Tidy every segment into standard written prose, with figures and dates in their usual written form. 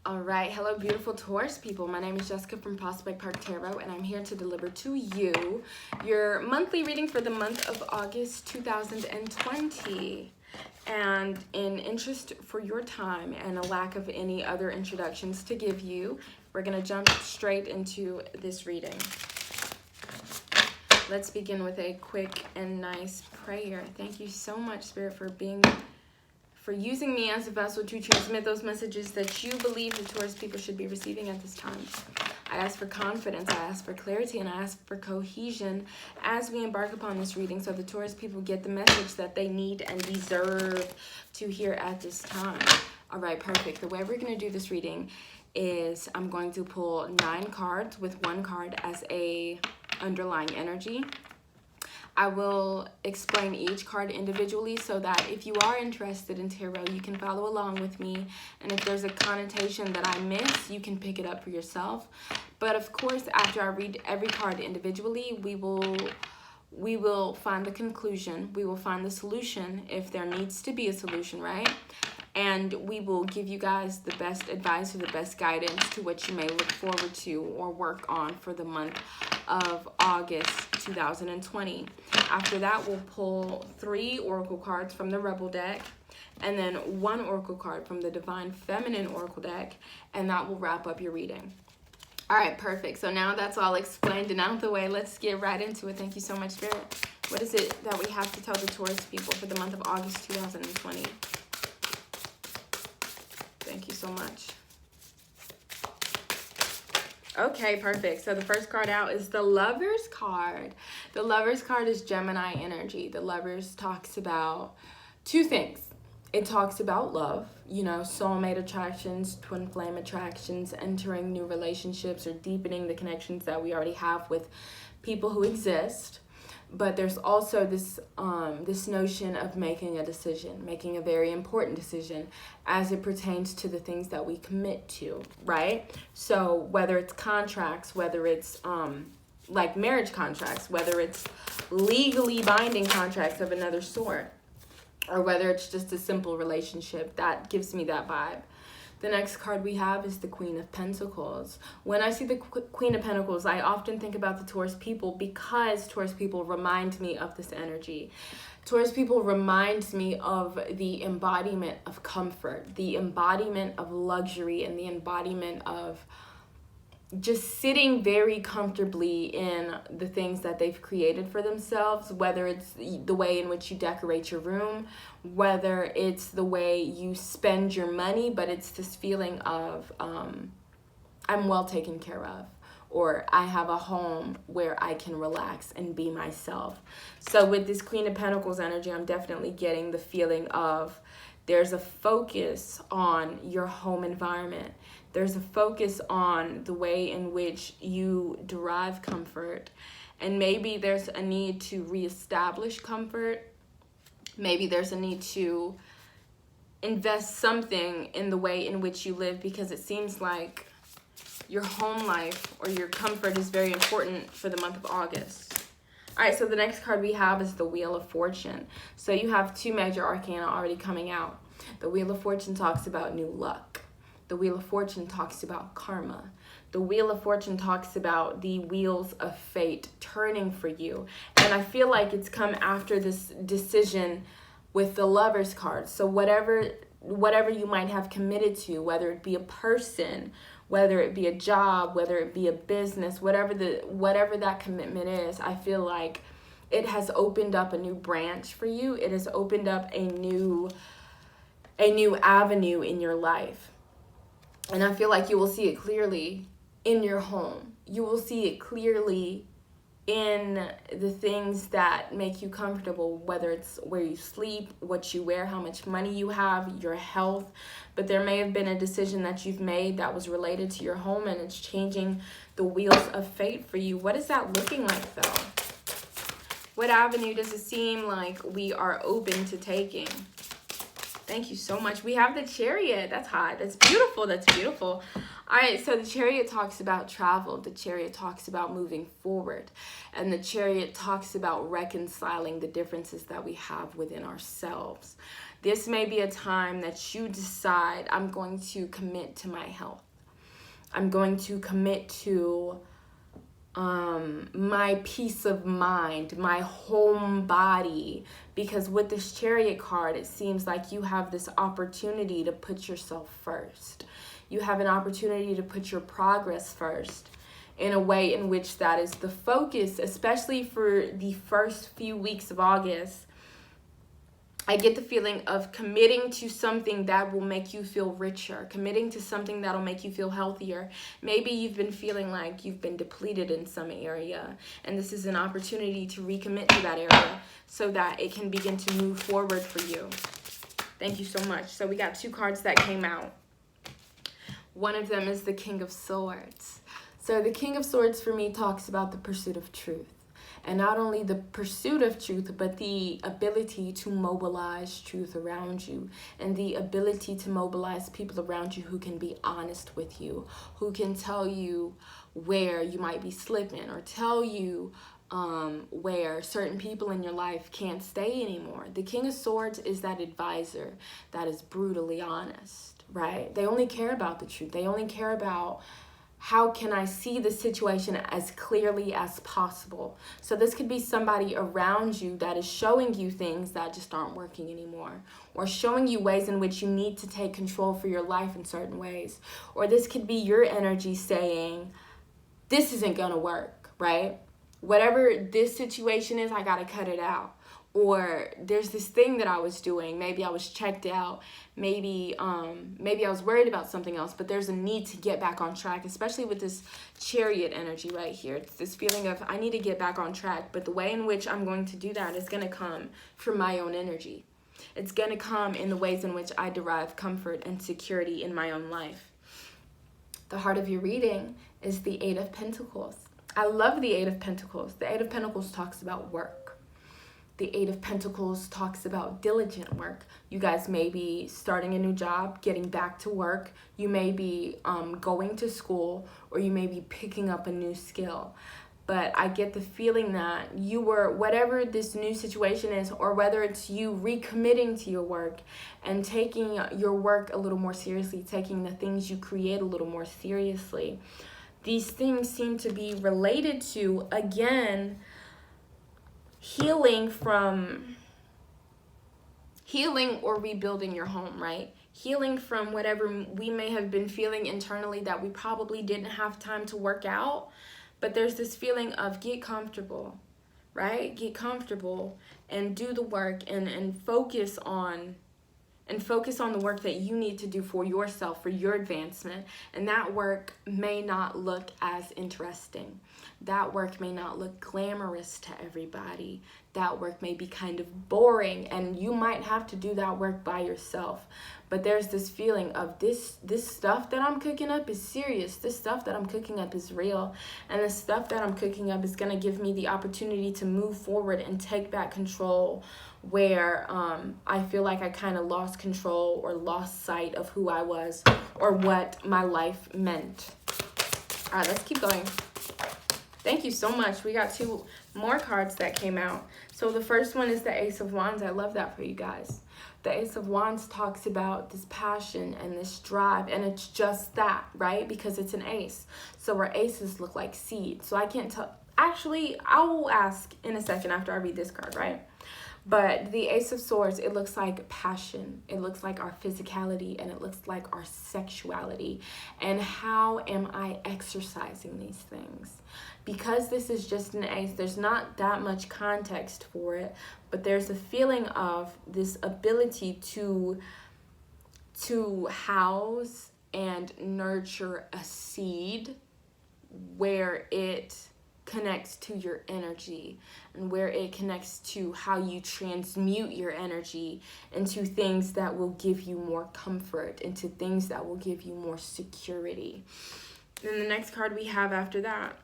All right, hello beautiful Taurus people. My name is Jessica from Prospect Park Tarot, and I'm here to deliver to you your monthly reading for the month of August 2020. And in interest for your time and a lack of any other introductions to give you, we're going to jump straight into this reading. Let's begin with a quick and nice prayer. Thank you so much, Spirit, for using me as a vessel to transmit those messages that you believe the Taurus people should be receiving at this time. I ask for confidence, I ask for clarity, and I ask for cohesion as we embark upon this reading so the Taurus people get the message that they need and deserve to hear at this time. All right, perfect. The way we're going to do this reading is I'm going to pull 9 cards with 1 card as a underlying energy. I will explain each card individually so that if you are interested in tarot, you can follow along with me. And if there's a connotation that I miss, you can pick it up for yourself. But of course, after I read every card individually, we will find the conclusion. We will find the solution if there needs to be a solution, right? And we will give you guys the best advice or the best guidance to what you may look forward to or work on for the month of August 2020. After that, we'll pull 3 oracle cards from the Rebel deck and then 1 oracle card from the Divine Feminine oracle deck, and that will wrap up your reading. All right, perfect. So now that's all explained and out the way, let's get right into it. Thank you so much, Spirit. What is it that we have to tell the Taurus people for the month of August 2020? Thank you so much. Okay, perfect. So the first card out is the Lovers card. The Lovers card is Gemini energy. The Lovers talks about 2 things. It talks about love, you know, soulmate attractions, twin flame attractions, entering new relationships or deepening the connections that we already have with people who exist. But there's also this this notion of making a decision, making a very important decision as it pertains to the things that we commit to, right? So whether it's contracts, whether it's like marriage contracts, whether it's legally binding contracts of another sort, or whether it's just a simple relationship, that gives me that vibe. The next card we have is the Queen of Pentacles. When I see the Queen of Pentacles, I often think about the Taurus people because Taurus people remind me of this energy. Taurus people reminds me of the embodiment of comfort, the embodiment of luxury, and the embodiment of just sitting very comfortably in the things that they've created for themselves, whether it's the way in which you decorate your room, whether it's the way you spend your money, but it's this feeling of I'm well taken care of, or I have a home where I can relax and be myself. So with this Queen of Pentacles energy, I'm definitely getting the feeling of there's a focus on your home environment. There's a focus on the way in which you derive comfort. And maybe there's a need to reestablish comfort. Maybe there's a need to invest something in the way in which you live, because it seems like your home life or your comfort is very important for the month of August. All right, so the next card we have is the Wheel of Fortune. So you have 2 major arcana already coming out. The Wheel of Fortune talks about new luck. The Wheel of Fortune talks about karma. The Wheel of Fortune talks about the wheels of fate turning for you. And I feel like it's come after this decision with the Lovers card. So whatever you might have committed to, whether it be a person, whether it be a job, whether it be a business, whatever that commitment is, I feel like it has opened up a new branch for you. It has opened up a new avenue in your life. And I feel like you will see it clearly in your home. You will see it clearly in the things that make you comfortable, whether it's where you sleep, what you wear, how much money you have, your health. But there may have been a decision that you've made that was related to your home, and it's changing the wheels of fate for you. What is that looking like, though? What avenue does it seem like we are open to taking? Thank you so much. We have the Chariot. That's hot. That's beautiful. That's beautiful. All right, so the Chariot talks about travel. The Chariot talks about moving forward. And the Chariot talks about reconciling the differences that we have within ourselves. This may be a time that you decide, I'm going to commit to my health. I'm going to commit to my peace of mind, my home body. Because with this Chariot card, it seems like you have this opportunity to put yourself first. You have an opportunity to put your progress first in a way in which that is the focus, especially for the first few weeks of August. I get the feeling of committing to something that will make you feel richer, committing to something that'll make you feel healthier. Maybe you've been feeling like you've been depleted in some area, and this is an opportunity to recommit to that area so that it can begin to move forward for you. Thank you so much. So we got 2 cards that came out. One of them is the King of Swords. So the King of Swords for me talks about the pursuit of truth. And not only the pursuit of truth, but the ability to mobilize truth around you, and the ability to mobilize people around you who can be honest with you, who can tell you where you might be slipping, or tell you where certain people in your life can't stay anymore. The King of Swords is that advisor that is brutally honest, right? They only care about the truth. They only care about, how can I see the situation as clearly as possible? So this could be somebody around you that is showing you things that just aren't working anymore, or showing you ways in which you need to take control for your life in certain ways. Or this could be your energy saying, this isn't gonna work, right? Whatever this situation is, I gotta cut it out. Or there's this thing that I was doing, maybe I was checked out, maybe I was worried about something else, but there's a need to get back on track, especially with this Chariot energy right here. It's this feeling of, I need to get back on track, but the way in which I'm going to do that is gonna come from my own energy. It's gonna come in the ways in which I derive comfort and security in my own life. The heart of your reading is the 8 of Pentacles. I love the 8 of Pentacles. The 8 of Pentacles talks about work. The 8 of Pentacles talks about diligent work. You guys may be starting a new job, getting back to work. You may be going to school, or you may be picking up a new skill. But I get the feeling that you were, whatever this new situation is, or whether it's you recommitting to your work and taking your work a little more seriously, taking the things you create a little more seriously. These things seem to be related to, again, healing or rebuilding your home, right? Healing from whatever we may have been feeling internally that we probably didn't have time to work out. But there's this feeling of get comfortable, right? Get comfortable and do the work and focus on the work that you need to do for yourself, for your advancement. And that work may not look as interesting. That work may not look glamorous to everybody. That work may be kind of boring, and you might have to do that work by yourself. But there's this feeling of this stuff that I'm cooking up is serious. This stuff that I'm cooking up is real. And the stuff that I'm cooking up is going to give me the opportunity to move forward and take back control where I feel like I kind of lost control or lost sight of who I was or what my life meant. All right, let's keep going. Thank you so much. We got 2 more cards that came out. So the first one is the Ace of Wands. I love that for you guys. The Ace of Wands talks about this passion and this drive, and it's just that, right? Because it's an ace. So our aces look like seeds. So I can't tell. Actually, I will ask in a second after I read this card, right? But the Ace of Swords, it looks like passion. It looks like our physicality, and it looks like our sexuality. And how am I exercising these things? Because this is just an ace, there's not that much context for it, but there's a feeling of this ability to house and nurture a seed where it connects to your energy and where it connects to how you transmute your energy into things that will give you more comfort, into things that will give you more security. Then the next card we have after that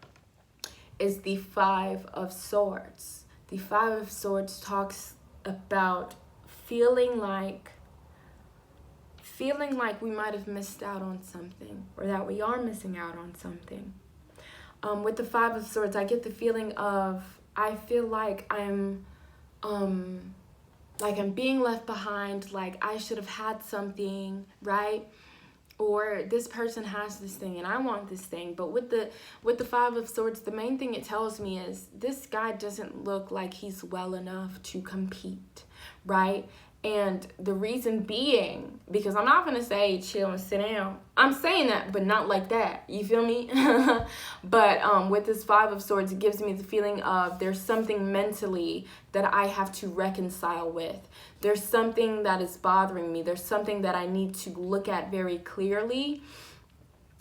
is the 5 of Swords. The 5 of Swords talks about feeling like we might have missed out on something, or that we are missing out on something. With the 5 of Swords, I get the feeling of, I feel like I'm like I'm being left behind, like I should have had something, right? Or this person has this thing and I want this thing. But with the Five of Swords, the main thing it tells me is this guy doesn't look like he's well enough to compete, right? And the reason being, because I'm not going to say chill and sit down. I'm saying that, but not like that. You feel me? But with this Five of Swords, it gives me the feeling of there's something mentally that I have to reconcile with. There's something that is bothering me. There's something that I need to look at very clearly.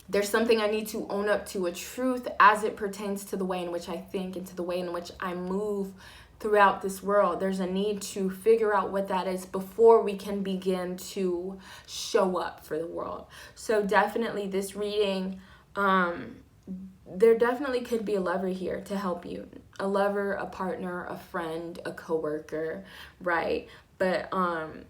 There's something I need to own up to, a truth as it pertains to the way in which I think and to the way in which I move throughout this world. There's a need to figure out what that is before we can begin to show up for the world. So definitely this reading, there definitely could be a lover here to help you. A lover, a partner, a friend, a coworker, right? But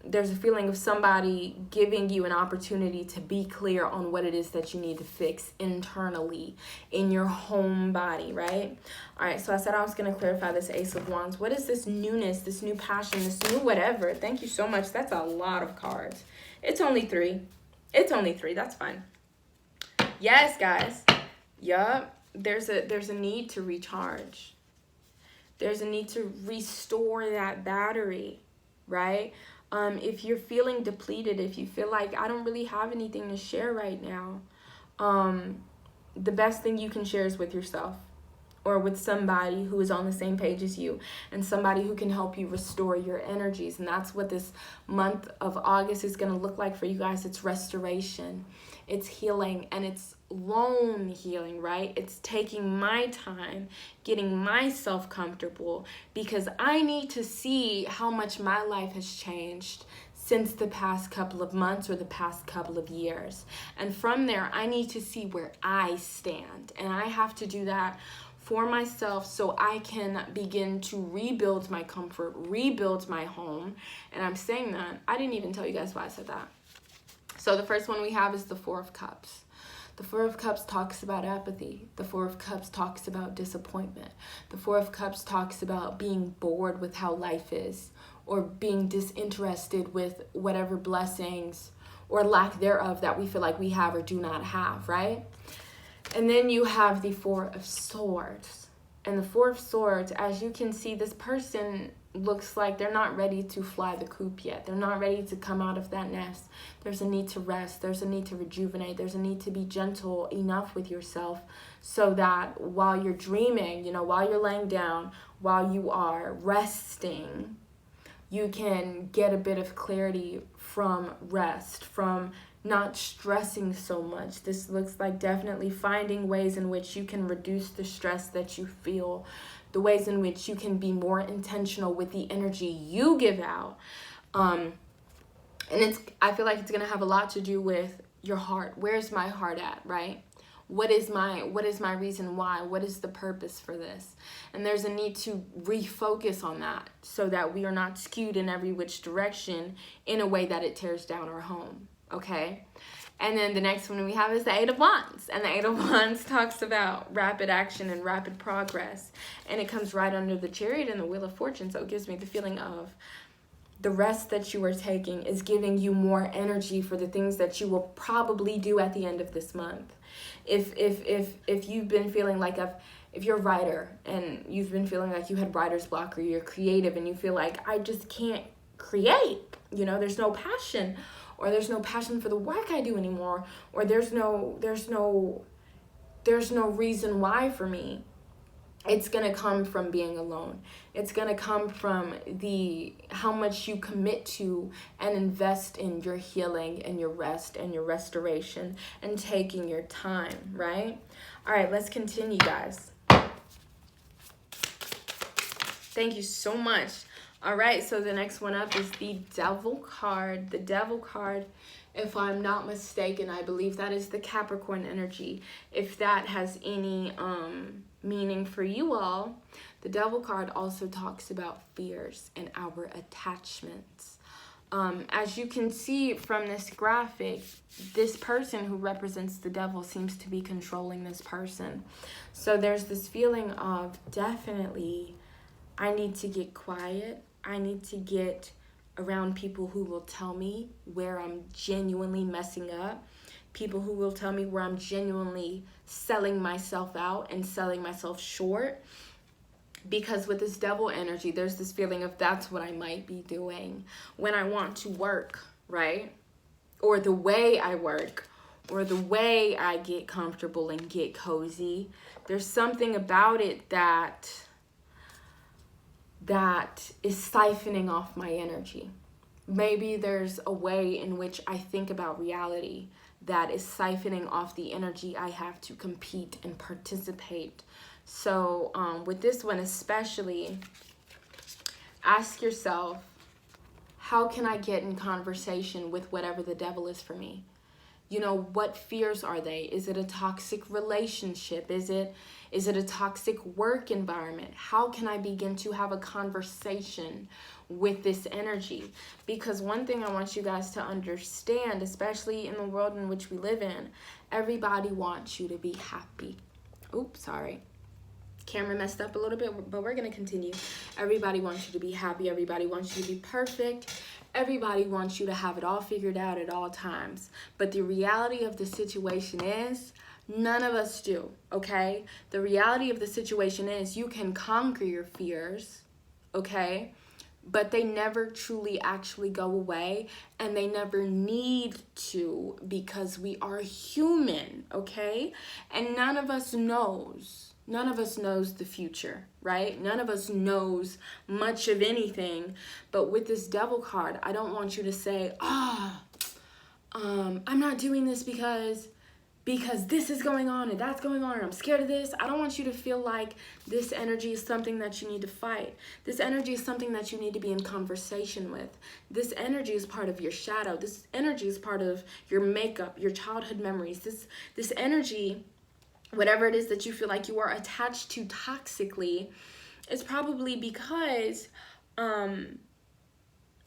there's a feeling of somebody giving you an opportunity to be clear on what it is that you need to fix internally in your home body, right? All right, so I said I was going to clarify this Ace of Wands. What is this newness, this new passion, this new whatever? Thank you so much. That's a lot of cards. It's only 3. It's only 3. That's fine. Yes, guys. Yup. There's a need to recharge. There's a need to restore that battery. Right? If you're feeling depleted, if you feel like I don't really have anything to share right now, the best thing you can share is with yourself or with somebody who is on the same page as you and somebody who can help you restore your energies. And that's what this month of August is going to look like for you guys. It's restoration, it's healing, and it's lone healing, right? It's taking my time, getting myself comfortable, because I need to see how much my life has changed since the past couple of months or the past couple of years. And from there, I need to see where I stand. And I have to do that for myself so I can begin to rebuild my comfort, rebuild my home. And I'm saying that. I didn't even tell you guys why I said that. So the first one we have is the Four of Cups. The Four of Cups talks about apathy. The Four of Cups talks about disappointment. The Four of Cups talks about being bored with how life is, or being disinterested with whatever blessings or lack thereof that we feel like we have or do not have, right? And then you have the Four of Swords. And the Four of Swords, as you can see, this person looks like they're not ready to fly the coop yet. They're not ready to come out of that nest. There's a need to rest. There's a need to rejuvenate. There's a need to be gentle enough with yourself so that while you're dreaming, while you're laying down, while you are resting, you can get a bit of clarity from rest, from not stressing so much. This looks like definitely finding ways in which you can reduce the stress that you feel, the ways in which you can be more intentional with the energy you give out. And I feel like it's going to have a lot to do with your heart. Where's my heart at, right? What is my reason why? What is the purpose for this? And there's a need to refocus on that so that we are not skewed in every which direction in a way that it tears down our home. Okay? And then the next one we have is the Eight of Wands. And the Eight of Wands talks about rapid action and rapid progress. And it comes right under the Chariot and the Wheel of Fortune. So it gives me the feeling of the rest that you are taking is giving you more energy for the things that you will probably do at the end of this month. If you've been feeling like if you're a writer and you've been feeling like you had writer's block, or you're creative and you feel like I just can't create, there's no passion, or there's no passion for the work I do anymore, or there's no reason why for me. It's going to come from being alone. It's going to come from how much you commit to and invest in your healing and your rest and your restoration and taking your time, right? All right, let's continue, guys. Thank you so much. All right, so the next one up is the Devil card. The Devil card, if I'm not mistaken, I believe that is the Capricorn energy. If that has any meaning for you all, the Devil card also talks about fears and our attachments. As you can see from this graphic, this person who represents the devil seems to be controlling this person. So there's this feeling of definitely, I need to get quiet. I need to get around people who will tell me where I'm genuinely messing up, people who will tell me where I'm genuinely selling myself out and selling myself short. Because with this devil energy, there's this feeling of that's what I might be doing when I want to work, right? Or the way I work, or the way I get comfortable and get cozy. There's something about it that is siphoning off my energy. Maybe there's a way in which I think about reality that is siphoning off the energy I have to compete and participate. So with this one especially, ask yourself, how can I get in conversation with whatever the devil is for me? You know, what fears are they? Is it a toxic relationship? Is it a toxic work environment? How can I begin to have a conversation with this energy? Because one thing I want you guys to understand, especially in the world in which we live in, everybody wants you to be happy. Oops, sorry. Camera messed up a little bit, but we're going to continue. Everybody wants you to be happy. Everybody wants you to be perfect. Everybody wants you to have it all figured out at all times. But the reality of the situation is, none of us do, okay? The reality of the situation is you can conquer your fears, okay? But they never truly actually go away, and they never need to, because we are human, okay? And none of us knows the future, right? None of us knows much of anything. But with this devil card, I don't want you to say, I'm not doing this because this is going on and that's going on and I'm scared of this. I don't want you to feel like this energy is something that you need to fight. This energy is something that you need to be in conversation with. This energy is part of your shadow. This energy is part of your makeup, your childhood memories. This energy, whatever it is that you feel like you are attached to toxically, is probably because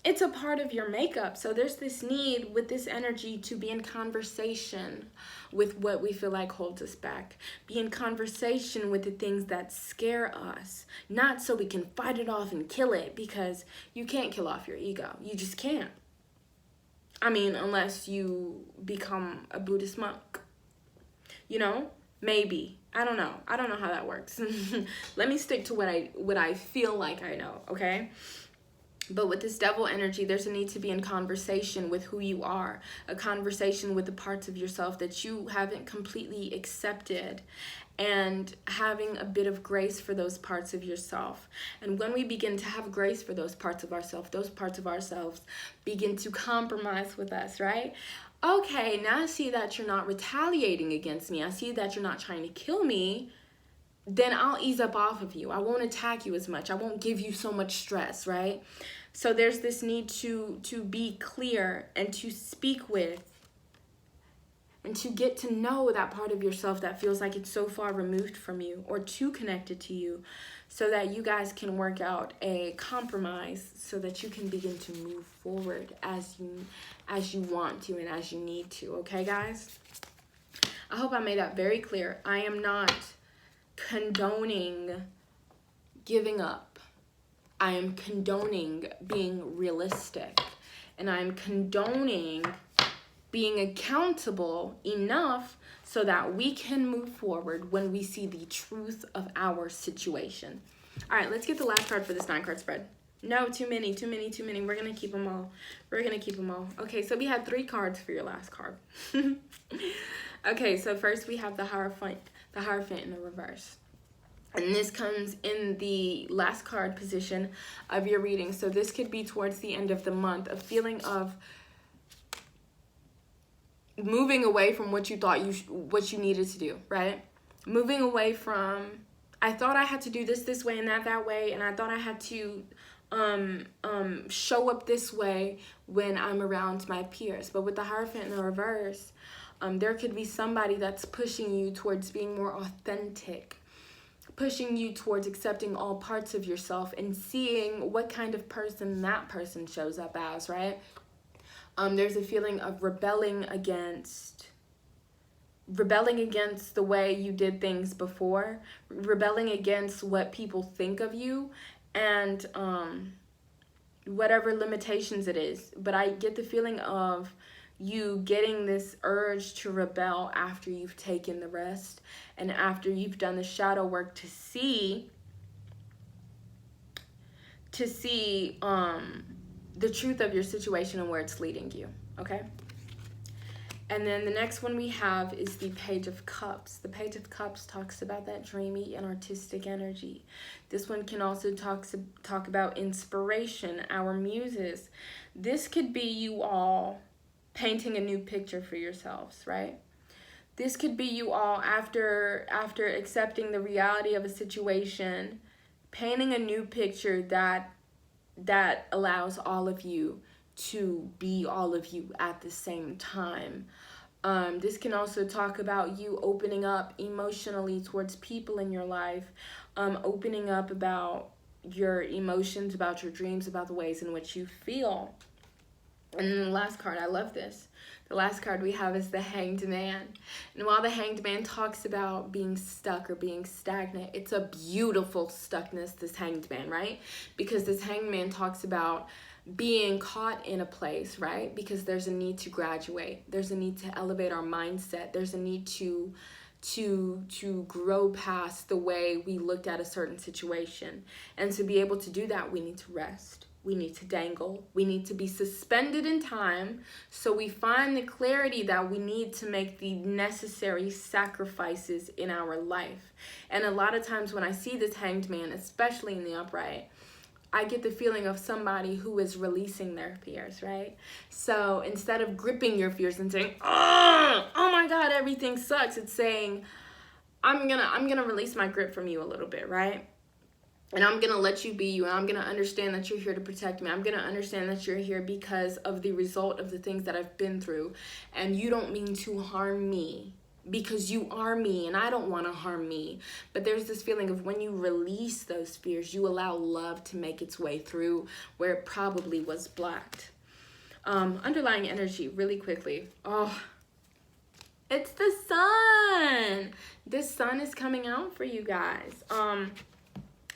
it's a part of your makeup. So there's this need with this energy to be in conversation with what we feel like holds us back. Be in conversation with the things that scare us. Not so we can fight it off and kill it, because you can't kill off your ego. You just can't. I mean, unless you become a Buddhist monk. You know? Maybe. I don't know how that works. Let me stick to what I feel like I know, okay? But with this devil energy, there's a need to be in conversation with who you are, a conversation with the parts of yourself that you haven't completely accepted, and having a bit of grace for those parts of yourself. And when we begin to have grace for those parts of ourselves begin to compromise with us, right? Okay, now I see that you're not retaliating against me. I see that you're not trying to kill me. Then I'll ease up off of you. I won't attack you as much. I won't give you so much stress, right? So there's this need to be clear and to speak with and to get to know that part of yourself that feels like it's so far removed from you or too connected to you, so that you guys can work out a compromise so that you can begin to move forward as you want to and as you need to. Okay, guys? I hope I made that very clear. I am not condoning giving up. I am condoning being realistic, and I'm condoning being accountable enough so that we can move forward when we see the truth of our situation. All right, let's get the last card for this 9-card spread. No, too many. We're going to keep them all. Okay, so we had 3 cards for your last card. Okay, so first we have the Hierophant in the reverse. And this comes in the last card position of your reading. So this could be towards the end of the month, a feeling of moving away from what you thought what you needed to do, right? Moving away from, I thought I had to do this way and that way, and I thought I had to show up this way when I'm around my peers. But with the Hierophant in the reverse, there could be somebody that's pushing you towards being more authentic, pushing you towards accepting all parts of yourself and seeing what kind of person that person shows up as, right? There's a feeling of rebelling against the way you did things before, rebelling against what people think of you, and whatever limitations it is. But I get the feeling of you getting this urge to rebel after you've taken the rest and after you've done the shadow work to see the truth of your situation and where it's leading you, okay? And then the next one we have is the Page of Cups. The Page of Cups talks about that dreamy and artistic energy. This one can also talk about inspiration, our muses. This could be you all painting a new picture for yourselves, right? This could be you all after accepting the reality of a situation, painting a new picture that allows all of you to be all of you at the same time. This can also talk about you opening up emotionally towards people in your life, opening up about your emotions, about your dreams, about the ways in which you feel. And then the last card, I love this. The last card we have is the Hanged Man. And while the Hanged Man talks about being stuck or being stagnant, it's a beautiful stuckness, this Hanged Man, right? Because this Hanged Man talks about being caught in a place, right? Because there's a need to graduate. There's a need to elevate our mindset. There's a need to grow past the way we looked at a certain situation. And to be able to do that, we need to rest. We need to dangle. We need to be suspended in time so we find the clarity that we need to make the necessary sacrifices in our life. And a lot of times when I see this Hanged Man, especially in the upright, I get the feeling of somebody who is releasing their fears, right? So instead of gripping your fears and saying, oh my God, everything sucks, it's saying, I'm gonna release my grip from you a little bit, right? And I'm gonna let you be you, and I'm gonna understand that you're here to protect me. I'm gonna understand that you're here because of the result of the things that I've been through, and you don't mean to harm me, because you are me and I don't want to harm me. But there's this feeling of when you release those fears, you allow love to make its way through where it probably was blocked. Underlying energy really quickly. Oh, it's the sun. This sun is coming out for you guys.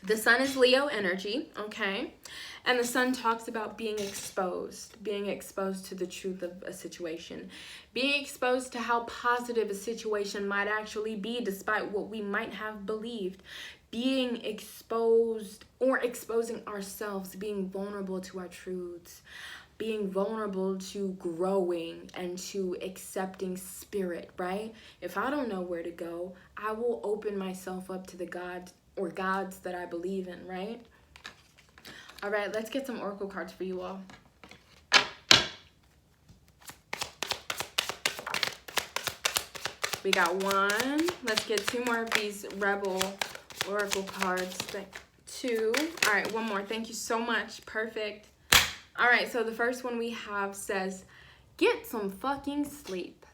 The sun is Leo energy, okay? And the sun talks about being exposed to the truth of a situation, being exposed to how positive a situation might actually be despite what we might have believed, being exposed or exposing ourselves, being vulnerable to our truths, being vulnerable to growing and to accepting spirit, right? If I don't know where to go, I will open myself up to the God or gods that I believe in, right? All right, let's get some oracle cards for you all. We got one. Let's get two more of these Rebel oracle cards. Two. All right, one more. Thank you so much. Perfect. All right, so the first one we have says, get some fucking sleep.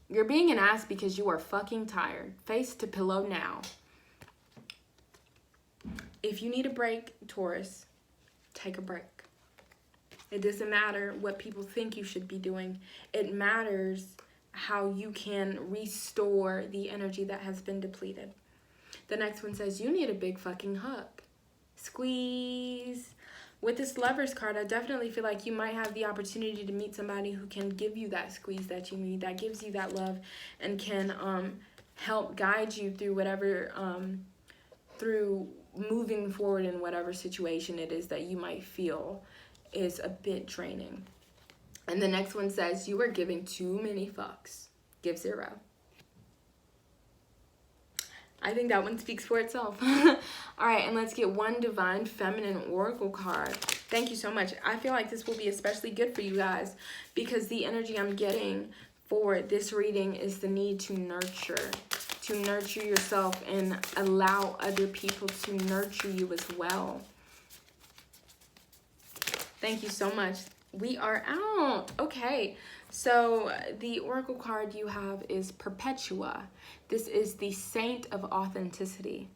You're being an ass because you are fucking tired. Face to pillow now. If you need a break, Taurus, take a break. It doesn't matter what people think you should be doing. It matters how you can restore the energy that has been depleted. The next one says, you need a big fucking hug. Squeeze. With this Lovers card, I definitely feel like you might have the opportunity to meet somebody who can give you that squeeze that you need, that gives you that love, and can help guide you through whatever, through moving forward in whatever situation it is that you might feel is a bit draining. And the next one says, you are giving too many fucks. Give 0. I think that one speaks for itself. All right, and let's get one Divine Feminine Oracle card. Thank you so much. I feel like this will be especially good for you guys because the energy I'm getting for this reading is the need to nurture yourself and allow other people to nurture you as well. Thank you so much. We are out. Okay, so the oracle card you have is Perpetua. This is the Saint of Authenticity.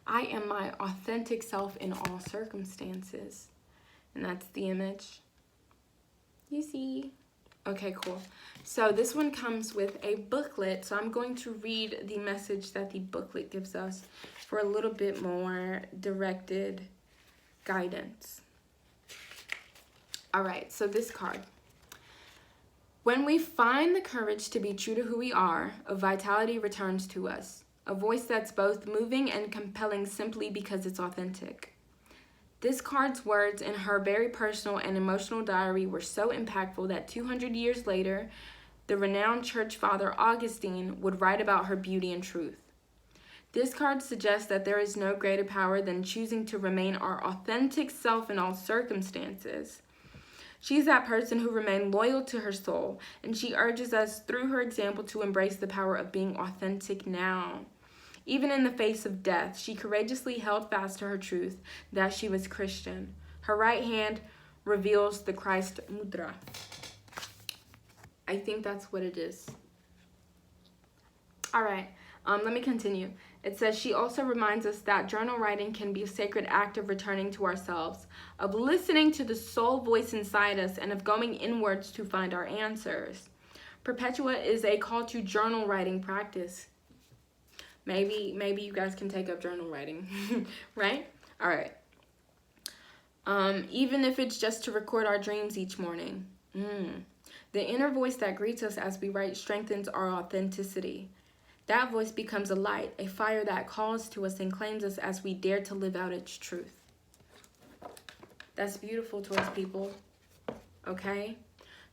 I am my authentic self in all circumstances. And that's the image. You see? Okay, cool. So this one comes with a booklet. So I'm going to read the message that the booklet gives us for a little bit more directed guidance. All right, so this card. When we find the courage to be true to who we are, a vitality returns to us. A voice that's both moving and compelling simply because it's authentic. This card's words in her very personal and emotional diary were so impactful that 200 years later, the renowned church father Augustine would write about her beauty and truth. This card suggests that there is no greater power than choosing to remain our authentic self in all circumstances. She's that person who remained loyal to her soul, and she urges us through her example to embrace the power of being authentic now. Even in the face of death, she courageously held fast to her truth that she was Christian. Her right hand reveals the Christ mudra. I think that's what it is. All right, let me continue. It says she also reminds us that journal writing can be a sacred act of returning to ourselves, of listening to the soul voice inside us, and of going inwards to find our answers. Perpetua is a call to journal writing practice. Maybe you guys can take up journal writing, right? All right. Even if it's just to record our dreams each morning. The inner voice that greets us as we write strengthens our authenticity. That voice becomes a light, a fire that calls to us and claims us as we dare to live out its truth. That's beautiful, Taurus people. Okay?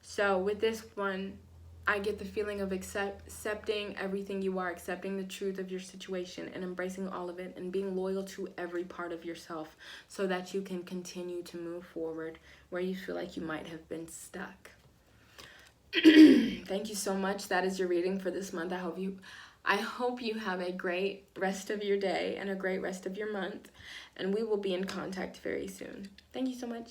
So with this one, I get the feeling of accepting everything you are, accepting the truth of your situation and embracing all of it and being loyal to every part of yourself so that you can continue to move forward where you feel like you might have been stuck. Thank you so much. That is your reading for this month. I hope you have a great rest of your day and a great rest of your month, and we will be in contact very soon. Thank you so much.